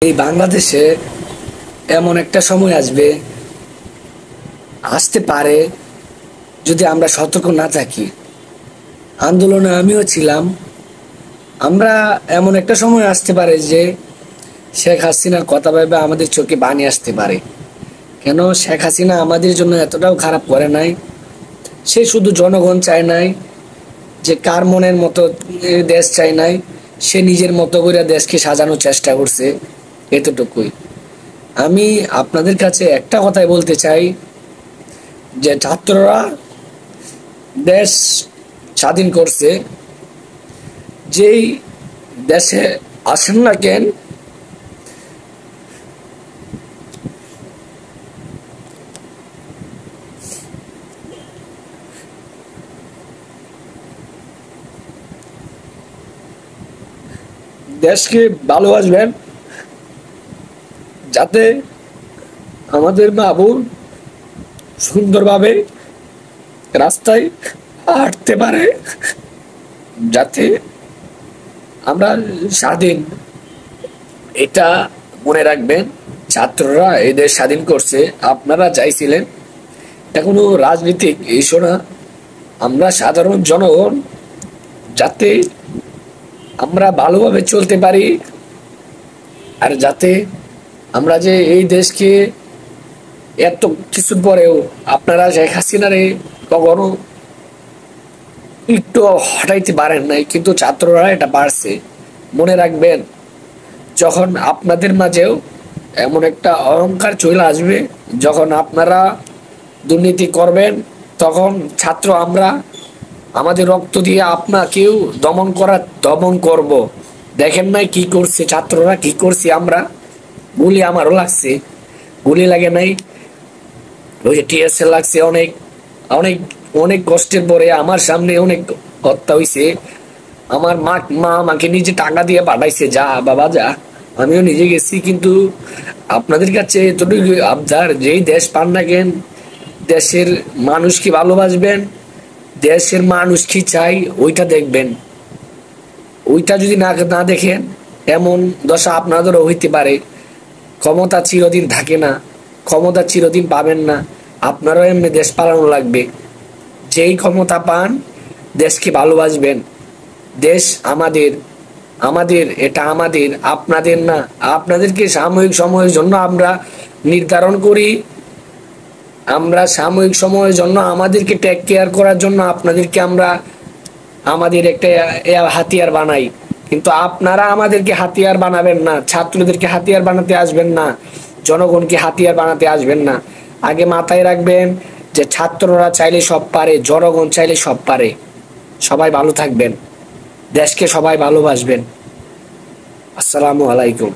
এই বাংলাদেশে এমন একটা সময় আসতে পারে যদি আমরা সতর্ক না থাকি। আন্দোলনে আমিও ছিলাম। আমরা এমন একটা সময় আসতে পারে যে শেখ হাসিনার কথা ভেবে আমাদের চোখে পানি আসতে পারে। কেন শেখ হাসিনা আমাদের জন্য এতটাও খারাপ করে নাই। সে শুধু জনগণ চায় নাই, যে কার মনের মতো দেশ চায় নাই, সে নিজের মতো করে দেশকে সাজানোর চেষ্টা করছে, এতটুকুই। আমি আপনাদের কাছে একটা কথাই বলতে চাই যে ছাত্ররা দেশ স্বাধীন করছে, যেই দেশে আসেন না কেন দেশকে ভালোবাসবেন, যাতে আমাদের মা বোন সুন্দরভাবে রাস্তায় হাঁটতে পারে, যাতে আমরা স্বাধীন। এটা মনে রাখবেন, ছাত্ররা এই দেশ স্বাধীন করছে, আপনারা চাইছিলেন। এটা কোনো রাজনীতিক ইস্যু না। আমরা সাধারণ জনগণ যাতে আমরা ভালোভাবে চলতে পারি, আর যাতে আমরা যে এই দেশকে এত কিছুর পরেও আপনারা শেখ হাসিনারে কখনো একটু হটাইতে পারেন নাই, কিন্তু ছাত্ররা এটা পারছে। মনে রাখবেন, যখন আপনাদের মাঝেও এমন একটা অহংকার চলে আসবে, যখন আপনারা দুর্নীতি করবেন, তখন ছাত্র আমরা আমাদের রক্ত দিয়ে আপনাকেও দমন করব। দেখেন নাই কি করছে ছাত্ররা, কি করছি আমরা। গুলি আমারও লাগছে, গুলি লাগে নাই, ওই যে টিএসএ লাগছে। অনেক অনেক অনেক কষ্টের পরে আমার সামনে অনেক হত্যা হয়েছে। আমার মা আমাকে নিজে টাকা দিয়ে পাঠাইছে, যা বাবা যা। আমিও নিজে গেছি। কিন্তু আপনাদের কাছে এতটুকু আবদার, যেই দেশ পান না কেন, দেশের মানুষকে ভালোবাসবেন, দেশের মানুষ কি চাই ওইটা দেখবেন। ওইটা যদি না দেখেন, এমন দশা আপনাদেরও হইতে পারে। ক্ষমতা চিরদিন থাকে না, ক্ষমতা চিরদিন পাবেন না। আপনারও এমনি দেশ পালানো লাগবে। যেই ক্ষমতা পান, দেশকে ভালোবাসবেন। দেশ আমাদের, আমাদের এটা আমাদের, আপনাদের না। আপনাদেরকে সাময়িক সময়ের জন্য আমরা নির্ধারণ করি, আমরা সাময়িক সময়ের জন্য আমাদেরকে টেক কেয়ার করার জন্য আপনাদেরকে আমরা আমাদের একটা হাতিয়ার বানাই। কিন্তু আপনারা আমাদেরকে হাতিয়ার বানাবেন না, ছাত্রদেরকে হাতিয়ার বানাতে আসবেন না, জনগণকে হাতিয়ার বানাতে আসবেন না। আগে মাথায় রাখবেন যে ছাত্ররা চাইলে সব পারে, জনগণ চাইলে সব পারে। সবাই ভালো থাকবেন, দেশকে সবাই ভালোবাসবেন। আসসালামু আলাইকুম।